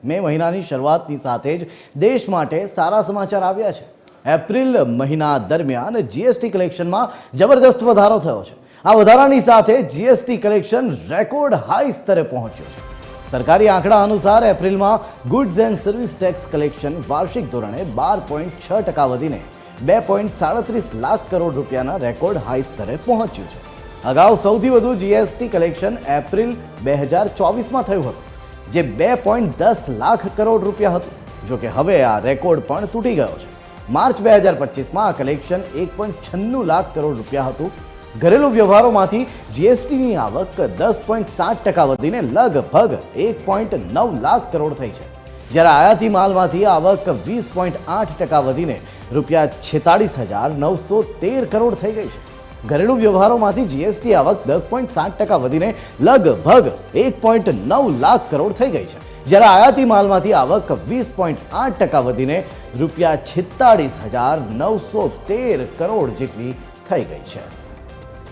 મે મહિનાની શરૂઆતની સાથે જ દેશ માટે સારા સમાચાર આવ્યા છે। એપ્રિલ મહિના દરમિયાન જીએસટી કલેક્શનમાં જબરદસ્ત વધારો થયો છે। આ વધારાની સાથે જીએસટી કલેક્શન રેકોર્ડ હાઈ સ્તરે પહોંચ્યું છે। સરકારી આંકડા અનુસાર એપ્રિલમાં goods and service tax collection વાર્ષિક ધોરણે 12.6% વધીને 2.37 લાખ કરોડ રૂપિયાના રેકોર્ડ હાઈ સ્તરે પહોંચ્યું છે। અગાઉ સૌથી વધુ જીએસટી કલેક્શન એપ્રિલ 2024માં થયું હતું, જે 2.10 લાખ કરોડ રૂપિયા હતું। જોકે હવે આ રેકોર્ડ પણ તૂટી ગયો છે। માર્ચ 2025માં આ કલેક્શન 1.96 લાખ કરોડ રૂપિયા હતું। ઘરેલુ વ્યવહારોમાંથી જીએસટીની આવક 10.7% વધીને લગભગ 1.9 લાખ કરોડ થઈ છે, જ્યારે આયાતી માલમાંથી આવક 20.8% વધીને રૂપિયા 46,913 કરોડ થઈ ગઈ છે। ઘરેલુ વ્યવહારોમાંથી જીએસટી આવક 10.7% વધીને લગભગ 1.9 લાખ કરોડ થઈ ગઈ છે, જ્યારે આયાતી માલમાંથી આવક 20.8% વધીને રૂપિયા 46,913 કરોડ જેટલી થઈ ગઈ છે।